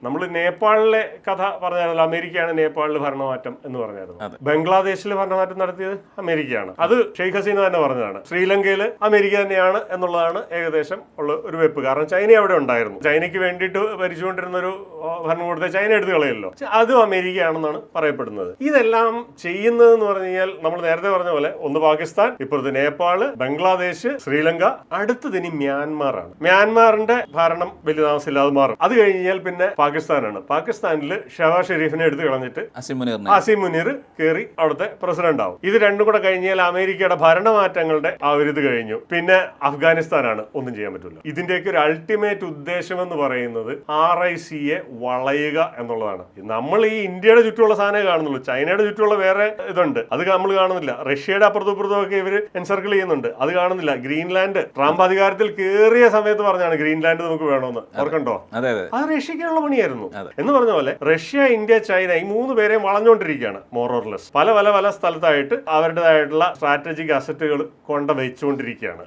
നമ്മൾ നേപ്പാളിലെ കഥ പറഞ്ഞാൽ അമേരിക്കയാണ് നേപ്പാളിൽ ഭരണമാറ്റം എന്ന് പറഞ്ഞായിരുന്നു. ബംഗ്ലാദേശിൽ ഭരണമാറ്റം നടത്തിയത് അമേരിക്കയാണ്. അത് ഷെയ്ഖ് ഹസീന തന്നെ പറഞ്ഞതാണ്. ശ്രീലങ്കയിൽ അമേരിക്ക തന്നെയാണ് എന്നുള്ളതാണ് ഏകദേശം ഉള്ള ഒരു വെപ്പ്. കാരണം ചൈന അവിടെ ഉണ്ടായിരുന്നു. ചൈനയ്ക്ക് വേണ്ടിയിട്ട് ഭരിച്ചുകൊണ്ടിരുന്ന ഒരു ഭരണകൂടത്തെ ചൈന എടുത്തു കളയല്ലോ. അതും അമേരിക്കയാണെന്നാണ് പറയപ്പെടുന്നത്. ഇതെല്ലാം ചെയ്യുന്നതെന്ന് പറഞ്ഞു കഴിഞ്ഞാൽ നമ്മൾ നേരത്തെ പറഞ്ഞ പോലെ ഒന്ന് പാകിസ്ഥാൻ, ഇപ്പുറത്ത് നേപ്പാള്, ബംഗ്ലാദേശ്, ശ്രീലങ്ക, അടുത്തതിനി മ്യാൻമാറാണ്. മ്യാൻമാറിന്റെ ഭരണം വലിയ താമസമില്ലാതെ മാറും. അത് കഴിഞ്ഞാൽ പിന്നെ പാകിസ്ഥാനാണ്. പാകിസ്ഥാനിൽ ഷെഹബാസ് ഷെരീഫിനെ എടുത്തു കളഞ്ഞിട്ട് അസീം മുനീർ കയറി അവിടുത്തെ പ്രസിഡന്റ് ആവും. ഇത് രണ്ടും കൂടെ കഴിഞ്ഞാൽ അമേരിക്കയുടെ ഭരണമാറ്റങ്ങളുടെ ആ ഒരു ഇത് കഴിഞ്ഞു. പിന്നെ അഫ്ഗാനിസ്ഥാനാണ്. ഒന്നും ചെയ്യാൻ പറ്റില്ല. ഇതിന്റെയൊക്കെ ഒരു അൾട്ടിമേറ്റ് ഉദ്ദേശം എന്ന് പറയുന്നത് RICയെ വളയുക എന്നുള്ളതാണ്. നമ്മൾ ഈ ഇന്ത്യയുടെ ചുറ്റുമുള്ള സാധനമേ കാണുന്നുള്ളൂ. ചൈനയുടെ ചുറ്റുമുള്ള വേറെ ഇതുണ്ട്, അത് നമ്മൾ കാണുന്നില്ല. റഷ്യയുടെ അപ്പുറത്തും ഇപ്പുറത്തും ഒക്കെ ഇവർ എൻസർക്കിൾ ചെയ്യുന്നുണ്ട്, അത് കാണുന്നില്ല. ഗ്രീൻലാൻഡ് ട്രംപ് അധികാരത്തിൽ കയറിയ സമയത്ത് പറഞ്ഞാണ് ഗ്രീൻലാൻഡ് നമുക്ക് വേണമെന്ന്. ഓർക്കണ്ടോ? അത് റഷ്യക്കുള്ള പണിയായിരുന്നു. എന്ന് പറഞ്ഞ പോലെ റഷ്യ, ഇന്ത്യ, ചൈന ഈ മൂന്ന് പേരെയും വളഞ്ഞുകൊണ്ടിരിക്കുകയാണ് മോറോർലെസ്. പല പല പല സ്ഥലത്തായിട്ട് അവരുടേതായിട്ടുള്ള സ്ട്രാറ്റജിക് അസറ്റുകൾ കൊണ്ട വെച്ചുകൊണ്ടിരിക്കുകയാണ്.